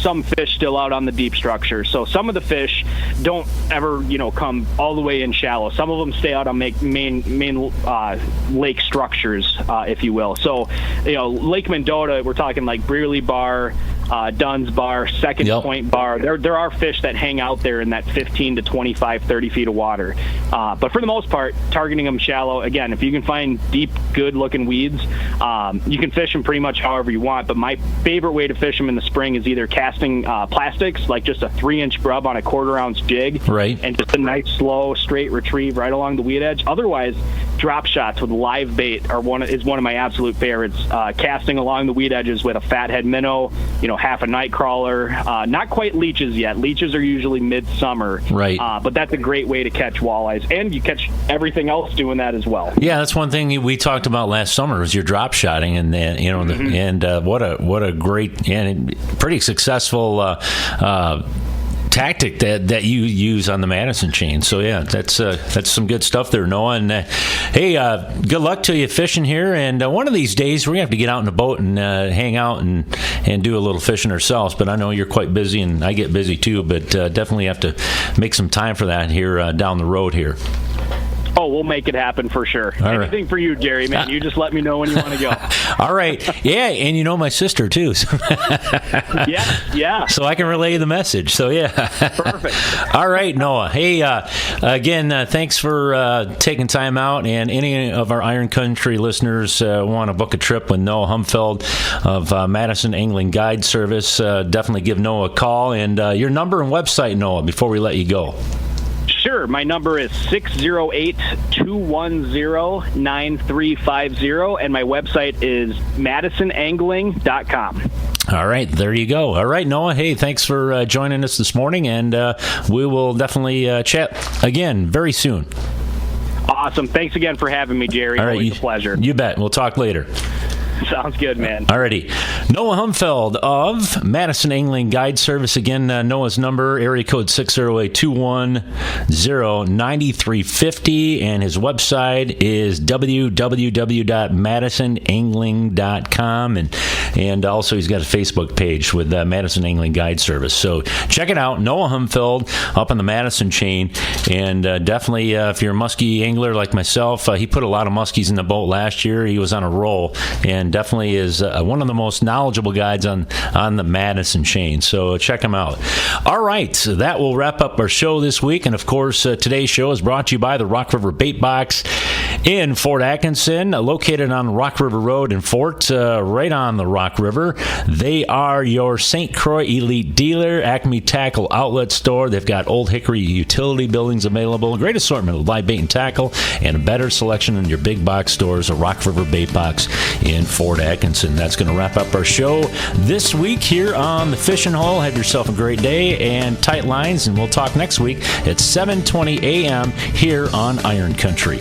some fish still out on the deep structure. So some of the fish don't ever, come all the way in shallow. Some of them stay out on main lake structures, if you will. So, Lake Mendota, we're talking like Brearley Bar, Dunn's Bar, Second Point Bar. There are fish that hang out there in that 15 to 25, 30 feet of water. But for the most part, targeting them shallow. Again, if you can find deep, good-looking weeds, you can fish them pretty much however you want. But my favorite way to fish them in the spring is either casting plastics, like just a 3-inch grub on a 1/4-ounce jig, right, and just a nice, slow, straight retrieve right along the weed edge. Otherwise, drop shots with live bait is one of my absolute favorites. Casting along the weed edges with a fathead minnow, half a night crawler. Not quite leeches yet. Leeches are usually midsummer. Right. But that's a great way to catch walleyes, and you catch everything else doing that as well. Yeah, that's one thing we talked about last summer was your drop shotting, and what a great and pretty successful tactic that you use on the Madison Chain. So yeah, that's some good stuff there, Noah. And hey, good luck to you fishing here. And one of these days we're gonna have to get out in a boat and hang out and do a little fishing ourselves. But I know you're quite busy, and I get busy too. But definitely have to make some time for that here down the road here. Oh, we'll make it happen for sure. Anything for you, Jerry, man. You just let me know when you want to go. All right. Yeah, and my sister, too. So yeah. So I can relay the message. So, yeah. Perfect. All right, Noah. Hey, again, thanks for taking time out. And any of our Iron Country listeners want to book a trip with Noah Humfeld of Madison Angling Guide Service, definitely give Noah a call. And your number and website, Noah, before we let you go. Sure. My number is 608-210-9350, and my website is madisonangling.com. All right, there you go. All right, Noah, hey, thanks for joining us this morning, and we will definitely chat again very soon. Awesome. Thanks again for having me, Jerry. All right, always a pleasure. You bet. We'll talk later. Sounds good, man. Alrighty. Noah Humfeld of Madison Angling Guide Service. Again, Noah's number, area code 608-210-9350, and his website is www.madisonangling.com, and also he's got a Facebook page with Madison Angling Guide Service. So check it out. Noah Humfeld up on the Madison Chain, and definitely if you're a musky angler like myself, he put a lot of muskies in the boat last year. He was on a roll, and definitely is one of the most knowledgeable guides on the Madison Chain. So check him out. All right, so that will wrap up our show this week. And of course, today's show is brought to you by the Rock River Bait Box in Fort Atkinson, located on Rock River Road in Fort, right on the Rock River. They are your St. Croix Elite dealer, Acme Tackle Outlet Store. They've got Old Hickory utility buildings available, a great assortment of live bait and tackle, and a better selection in your big box stores, a Rock River Bait Box in Fort Atkinson. That's going to wrap up our show this week here on the Fishing Hole. Have yourself a great day and tight lines, and we'll talk next week at 7:20 a.m. here on Iron Country.